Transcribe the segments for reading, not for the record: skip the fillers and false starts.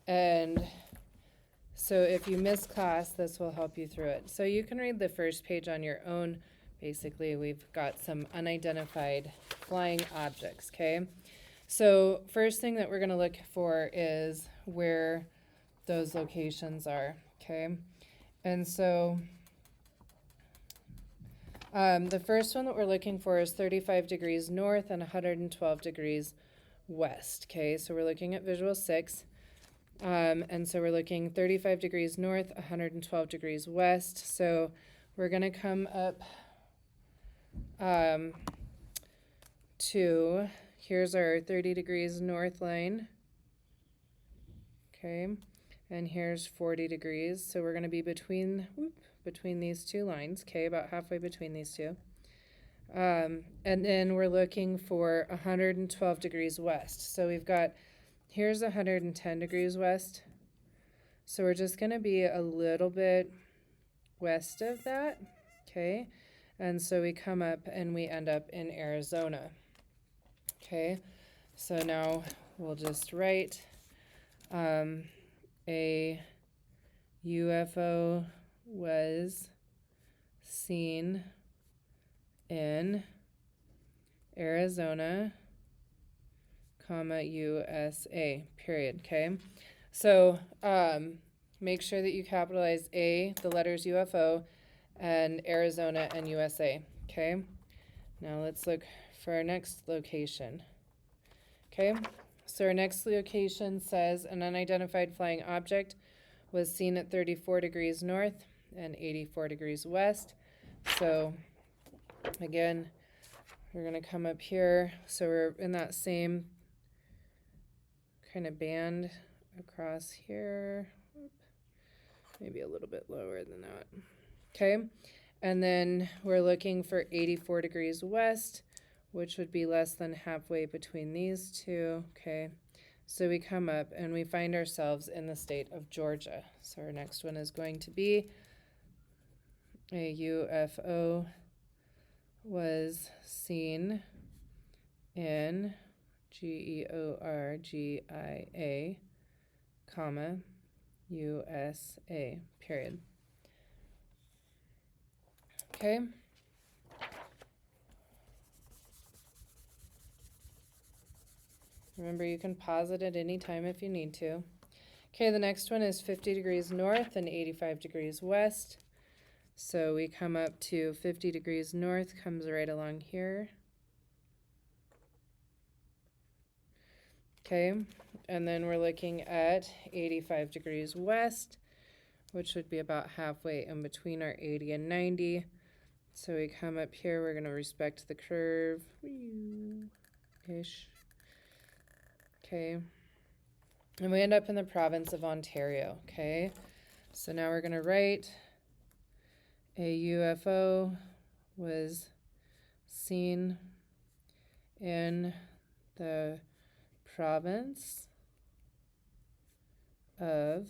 And so if you miss class, this will help you through it. So you can read the first page on your own. Basically, we've got some unidentified flying objects, okay? So first thing that we're going to look for is where those locations are, okay? And so the first one that we're looking for is 35 degrees north and 112 degrees west, okay? So we're looking at visual 6. And so we're looking 35 degrees north, 112 degrees west. So we're going to come up to, here's our 30 degrees north line. Okay, and here's 40 degrees. So we're going to be between these two lines, okay, about halfway between these two. And then we're looking for 112 degrees west. So we've got, here's 110 degrees west. So we're just going to be a little bit west of that, okay? And so we come up and we end up in Arizona, okay? So now we'll just write a UFO was seen in Arizona, comma, USA, period, okay? So make sure that you capitalize A, the letters UFO, and Arizona and USA, okay? Now let's look for our next location, okay? So our next location says an unidentified flying object was seen at 34 degrees north and 84 degrees west. So again, we're gonna come up here. So we're in that same kind of band across here. Maybe a little bit lower than that. Okay, and then we're looking for 84 degrees west, which would be less than halfway between these two. Okay, so we come up and we find ourselves in the state of Georgia. So our next one is going to be a UFO was seen in Georgia, comma, USA, period. Okay. Remember, you can pause it at any time if you need to. Okay, the next one is 50 degrees north and 85 degrees west. So we come up to 50 degrees north, comes right along here. Okay, and then we're looking at 85 degrees west, which would be about halfway in between our 80 and 90. So we come up here, we're going to respect the curve, ish. Okay, and we end up in the province of Ontario, okay? So now we're going to write a UFO was seen in the province of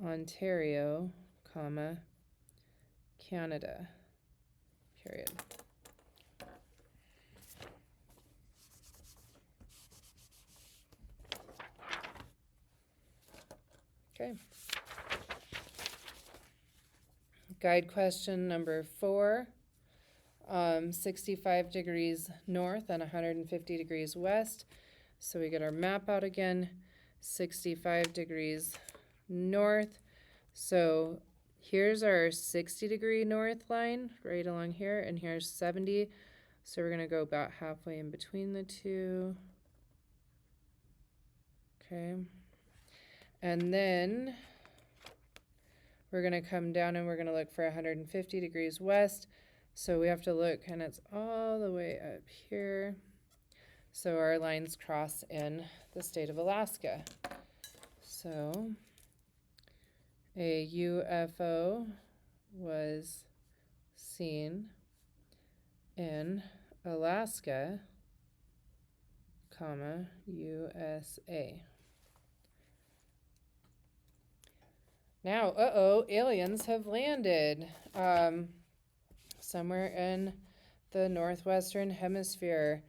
Ontario, comma, Canada, period. Okay. Guide question number 4. 65 degrees north and 150 degrees west. So we get our map out again. 65 degrees north. So here's our 60 degree north line right along here, and here's 70. So we're going to go about halfway in between the two. Okay. And then we're going to come down and we're going to look for 150 degrees west. So we have to look, and it's all the way up here. So our lines cross in the state of Alaska. So a UFO was seen in Alaska, comma, USA. Now, aliens have landed somewhere in the northwestern hemisphere.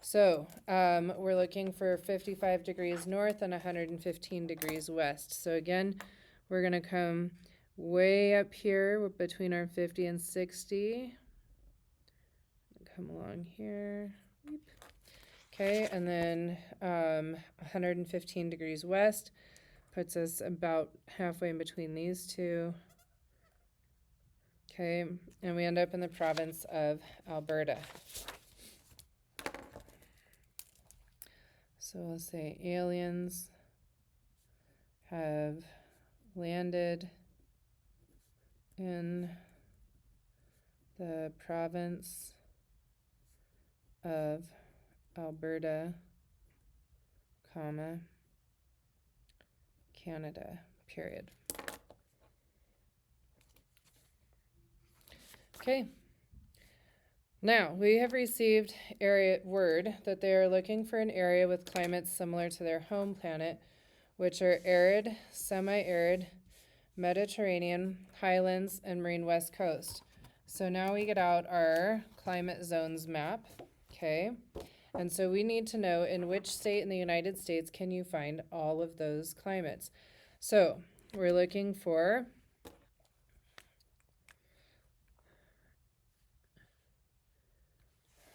So, we're looking for 55 degrees north and 115 degrees west. So again, we're gonna come way up here between our 50 and 60. Come along here. Okay, and then 115 degrees west puts us about halfway in between these two. Okay, and we end up in the province of Alberta. So we'll say aliens have landed in the province of Alberta, comma, Canada, period. Okay. Now, we have received word that they are looking for an area with climates similar to their home planet, which are arid, semi-arid, Mediterranean, highlands, and marine west coast. So now we get out our climate zones map, okay? And so we need to know in which state in the United States can you find all of those climates. So we're looking for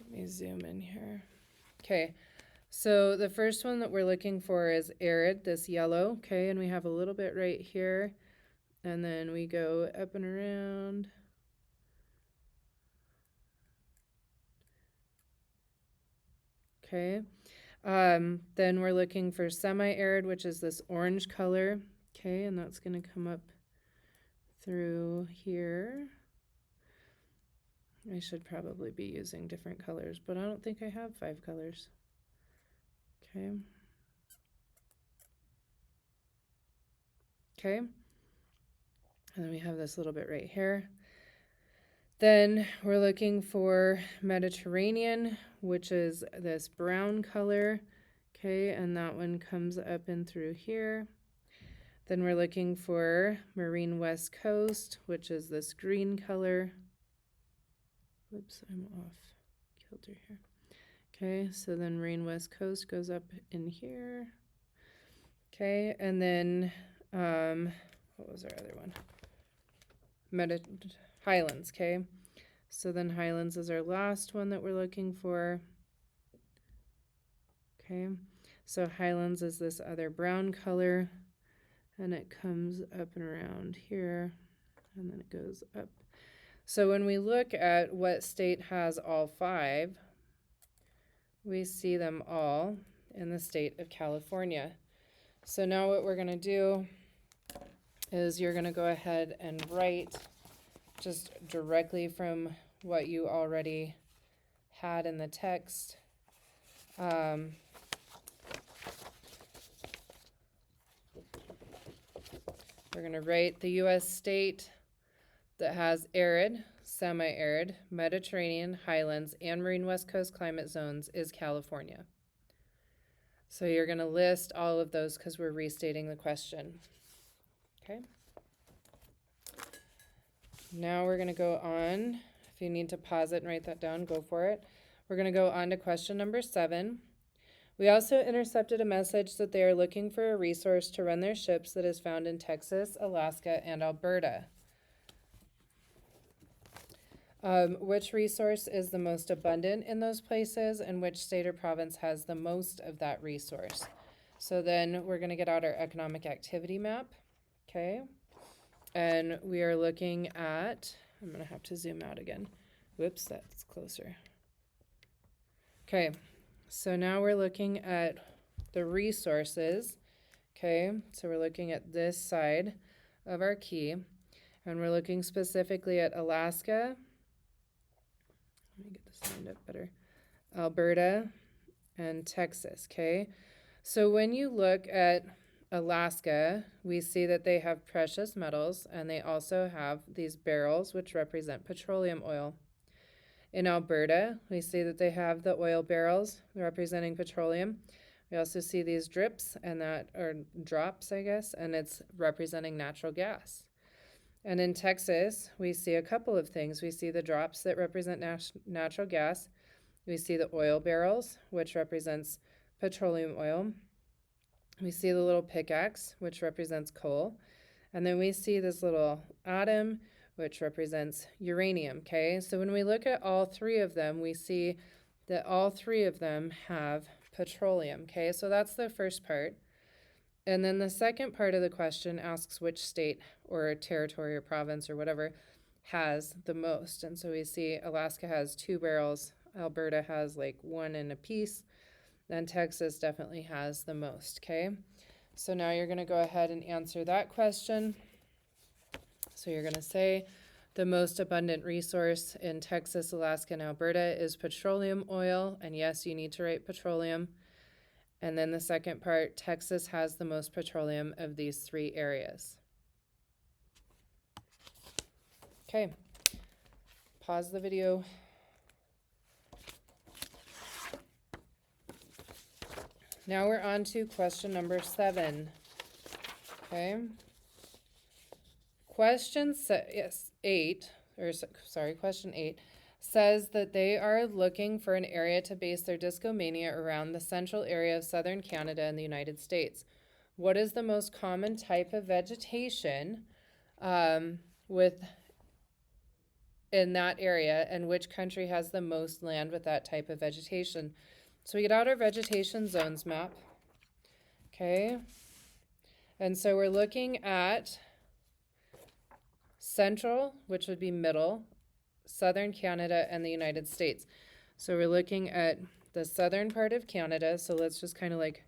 let me zoom in here. Okay, so the first one that we're looking for is arid, this yellow, okay, and we have a little bit right here, and then we go up and around. Okay, then we're looking for semi-arid, which is this orange color, okay, and that's going to come up through here. I should probably be using different colors, but I don't think I have 5 colors. Okay. Okay. And then we have this little bit right here. Then we're looking for Mediterranean, which is this brown color. Okay, and that one comes up and through here. Then we're looking for Marine West Coast, which is this green color. Whoops, I'm off kilter here. Okay, so then Marine West Coast goes up in here. Okay, and then, what was our other one? Highlands, okay? So then Highlands is our last one that we're looking for. Okay, so Highlands is this other brown color, and it comes up and around here, and then it goes up. So when we look at what state has all 5, we see them all in the state of California. So now what we're going to do is you're going to go ahead and write just directly from what you already had in the text. We're going to write the U.S. state that has arid, semi-arid, Mediterranean, highlands, and marine west coast climate zones is California. So you're going to list all of those because we're restating the question. Okay. Now we're going to go on. If you need to pause it and write that down, go for it. We're going to go on to question number 7. We also intercepted a message that they are looking for a resource to run their ships that is found in Texas, Alaska, and Alberta. Which resource is the most abundant in those places, and which state or province has the most of that resource? So then we're going to get out our economic activity map, okay? And we are looking at, I'm going to have to zoom out again. Whoops, that's closer. Okay, so now we're looking at the resources, okay? So we're looking at this side of our key, and we're looking specifically at Alaska. Let me get this lined up better. Alberta and Texas, okay? So when you look at Alaska, we see that they have precious metals, and they also have these barrels, which represent petroleum oil. In Alberta, we see that they have the oil barrels representing petroleum. We also see these drips, and that are drops, I guess, and it's representing natural gas. And in Texas, we see a couple of things. We see the drops that represent natural gas, We see the oil barrels, which represents petroleum oil. We see the little pickaxe, which represents coal. And then we see this little atom, which represents uranium, okay? So when we look at all three of them, we see that all three of them have petroleum, okay? So that's the first part. And then the second part of the question asks which state or territory or province or whatever has the most. And so we see Alaska has 2 barrels, Alberta has like 1 and a piece, and Texas definitely has the most, okay? So now you're going to go ahead and answer that question. So you're going to say the most abundant resource in Texas, Alaska, and Alberta is petroleum oil. And yes, you need to write petroleum. And then the second part, Texas has the most petroleum of these 3 areas. Okay, pause the video. Now we're on to question number 7. Okay. Question 8 says that they are looking for an area to base their Discomania around the central area of southern Canada and the United States. What is the most common type of vegetation in that area, and which country has the most land with that type of vegetation? So we get out our vegetation zones map. Okay. And so we're looking at central, which would be middle, southern Canada, and the United States. So we're looking at the southern part of Canada. So let's just kind of like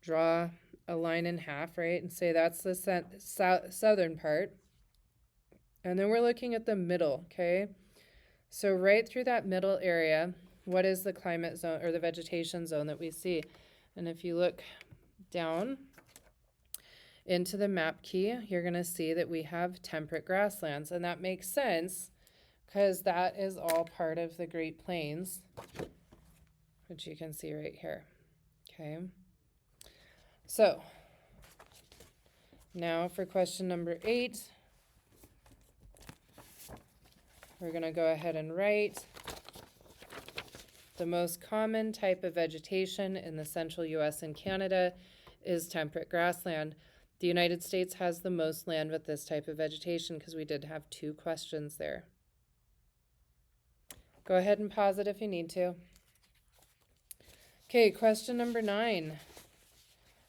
draw a line in half, right? And say that's the southern part. And then we're looking at the middle, okay? So right through that middle area, what is the climate zone or the vegetation zone that we see? And if you look down into the map key, you're going to see that we have temperate grasslands. And that makes sense because that is all part of the Great Plains, which you can see right here. Okay. So now for question number 8, we're going to go ahead and write the most common type of vegetation in the central U.S. and Canada is temperate grassland. The United States has the most land with this type of vegetation because we did have 2 questions there. Go ahead and pause it if you need to. Okay, question number 9.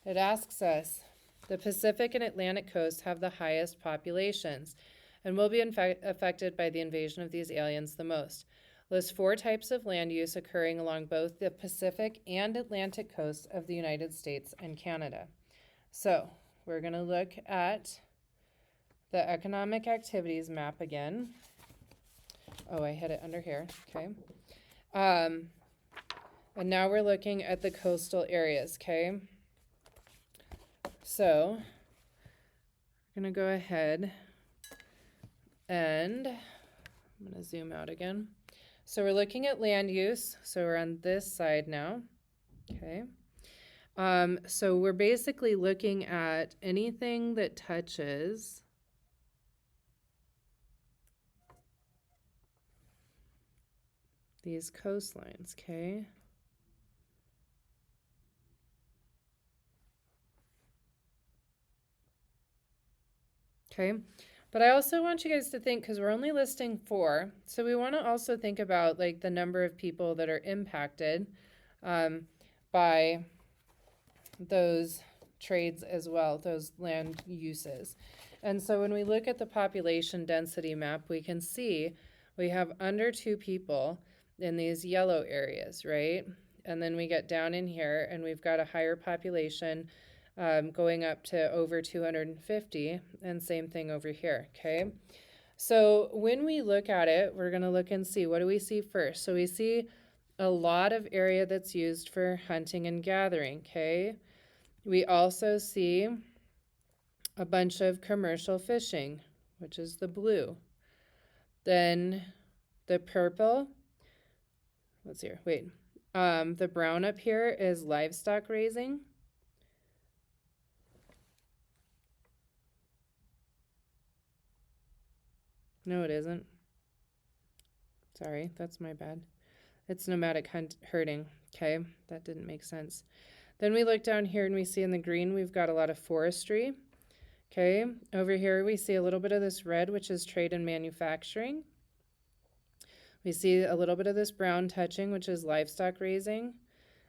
It asks us, the Pacific and Atlantic coasts have the highest populations and will be affected by the invasion of these aliens the most. List 4 types of land use occurring along both the Pacific and Atlantic coasts of the United States and Canada. So we're going to look at the economic activities map again. Oh, I hid it under here. Okay. And now we're looking at the coastal areas, okay? So we're going to go ahead and I'm going to zoom out again. So we're looking at land use. So we're on this side now. Okay. So we're basically looking at anything that touches these coastlines, okay? Okay. But I also want you guys to think, because we're only listing 4, so we want to also think about like the number of people that are impacted by those trades as well, those land uses. And so when we look at the population density map, we can see we have under 2 people in these yellow areas, right? And then we get down in here and we've got a higher population going up to over 250, and same thing over here, okay? So when we look at it, we're going to look and see, what do we see first? So we see a lot of area that's used for hunting and gathering, okay? We also see a bunch of commercial fishing, which is the blue. Then the purple, what's here? Wait, the brown up here is livestock raising. No, it isn't. Sorry, that's my bad. It's nomadic herding. Okay, that didn't make sense. Then we look down here and we see in the green we've got a lot of forestry. Okay, over here we see a little bit of this red, which is trade and manufacturing. We see a little bit of this brown touching, which is livestock raising.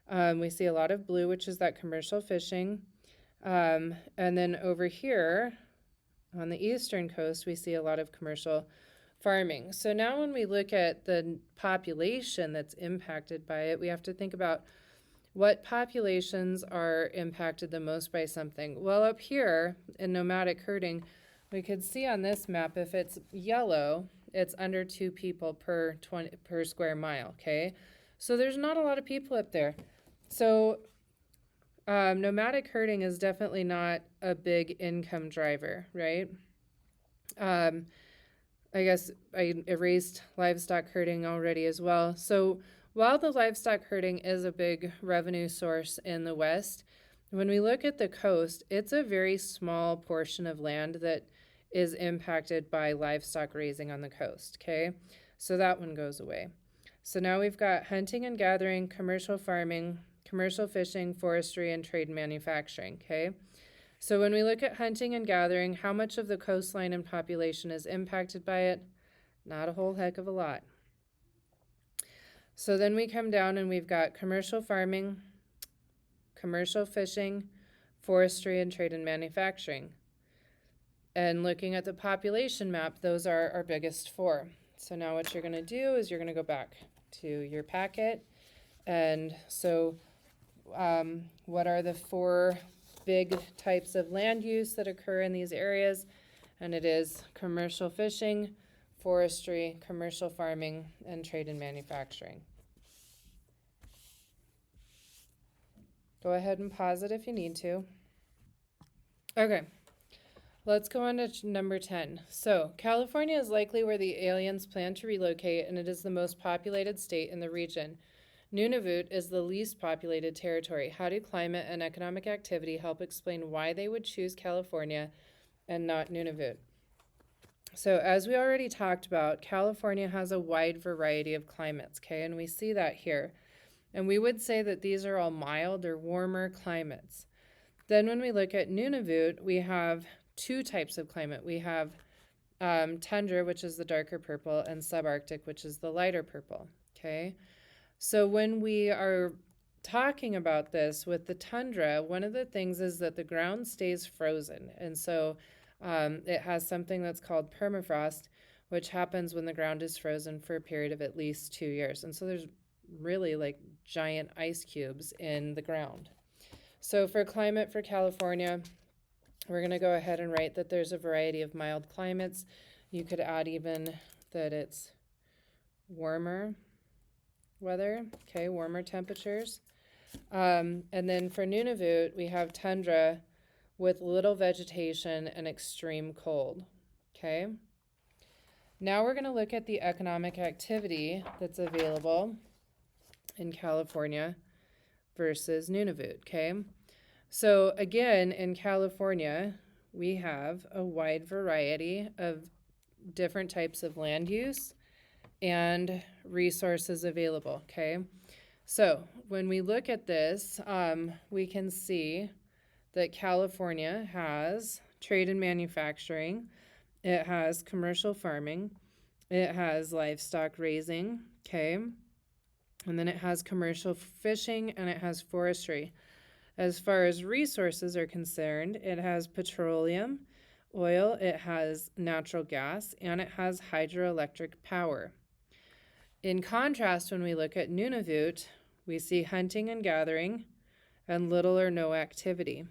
We see a lot of blue, which is that commercial fishing. And then over here on the eastern coast, we see a lot of commercial farming. So now when we look at the population that's impacted by it, we have to think about what populations are impacted the most by something. Well, up here in nomadic herding, we could see on this map, if it's yellow, it's under 2 people per square mile, okay? So there's not a lot of people up there. So nomadic herding is definitely not a big income driver, right? I guess I erased livestock herding already as well. So while the livestock herding is a big revenue source in the West, when we look at the coast, it's a very small portion of land that is impacted by livestock raising on the coast, okay? So that one goes away. So now we've got hunting and gathering, commercial farming, commercial fishing, forestry, and trade and manufacturing, okay? So when we look at hunting and gathering, how much of the coastline and population is impacted by it? Not a whole heck of a lot. So then we come down and we've got commercial farming, commercial fishing, forestry, and trade and manufacturing. And looking at the population map, those are our biggest 4. So now what you're going to do is you're going to go back to your packet. And so what are the 4 big types of land use that occur in these areas? And it is commercial fishing, forestry, commercial farming, and trade and manufacturing. Go ahead and pause it if you need to. Okay, let's go on to number 10. So California is likely where the aliens plan to relocate, and it is the most populated state in the region. Nunavut is the least populated territory. How do climate and economic activity help explain why they would choose California and not Nunavut? So as we already talked about, California has a wide variety of climates, okay? And we see that here. And we would say that these are all mild or warmer climates. Then when we look at Nunavut, we have 2 types of climate. We have tundra, which is the darker purple, and subarctic, which is the lighter purple, okay? So when we are talking about this with the tundra, one of the things is that the ground stays frozen. And so it has something that's called permafrost, which happens when the ground is frozen for a period of at least 2 years. And so there's really like giant ice cubes in the ground. So for climate for California, we're going to go ahead and write that there's a variety of mild climates. You could add even that it's warmer weather, okay, warmer temperatures. And then for Nunavut, we have tundra with little vegetation and extreme cold, okay? Now we're going to look at the economic activity that's available in California versus Nunavut, okay? So again, in California, we have a wide variety of different types of land use and resources available, okay? So when we look at this, we can see that California has trade and manufacturing, it has commercial farming, it has livestock raising, okay? And then it has commercial fishing and it has forestry. As far as resources are concerned, it has petroleum, oil, it has natural gas, and it has hydroelectric power. In contrast, when we look at Nunavut, we see hunting and gathering and little or no activity.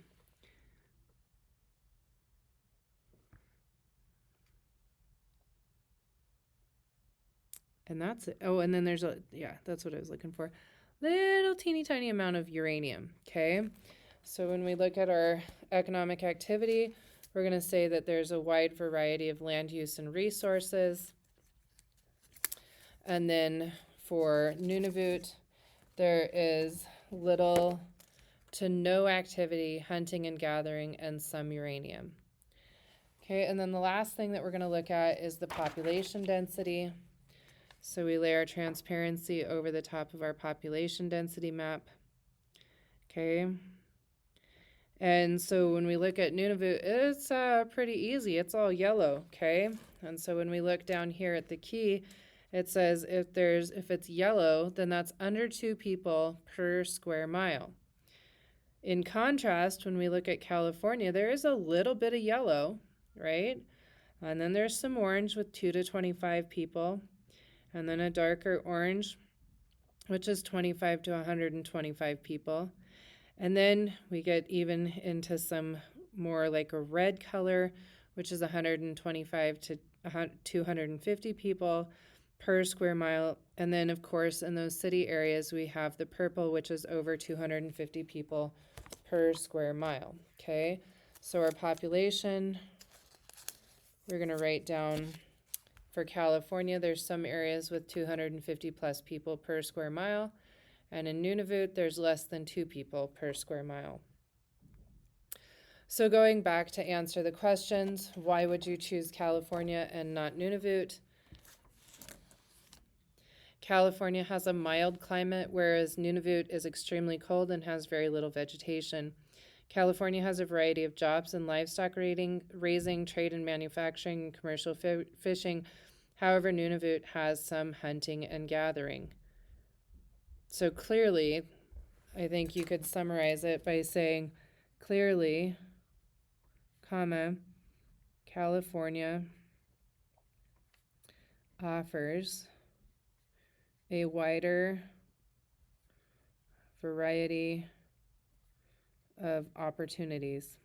And that's it. Oh, and then there's that's what I was looking for. Little teeny tiny amount of uranium, okay? So when we look at our economic activity, we're going to say that there's a wide variety of land use and resources. And then for Nunavut, there is little to no activity, hunting and gathering, and some uranium. Okay, and then the last thing that we're going to look at is the population density. So we lay our transparency over the top of our population density map. Okay. And so when we look at Nunavut, it's pretty easy. It's all yellow, okay? And so when we look down here at the key, it says if it's yellow, then that's under 2 people per square mile. In contrast, when we look at California, there is a little bit of yellow, right? And then there's some orange with 2 to 25 people, and then a darker orange, which is 25 to 125 people. And then we get even into some more like a red color, which is 125 to 250 people per square mile. And then, of course, in those city areas, we have the purple, which is over 250 people per square mile. Okay, so our population, we're going to write down for California, there's some areas with 250 plus people per square mile. And in Nunavut, there's less than 2 people per square mile. So going back to answer the questions, why would you choose California and not Nunavut? California has a mild climate, whereas Nunavut is extremely cold and has very little vegetation. California has a variety of jobs in livestock raising, trade and manufacturing, and commercial fishing. However, Nunavut has some hunting and gathering. So clearly, I think you could summarize it by saying, clearly, comma, California offers a wider variety of opportunities.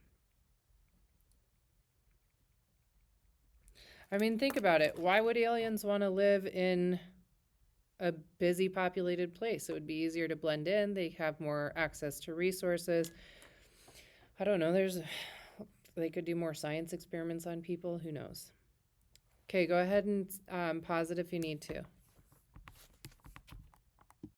I mean, think about it. Why would aliens want to live in a busy populated place? It would be easier to blend in. They have more access to resources. I don't know. They could do more science experiments on people. Who knows? Okay, go ahead and pause it if you need to.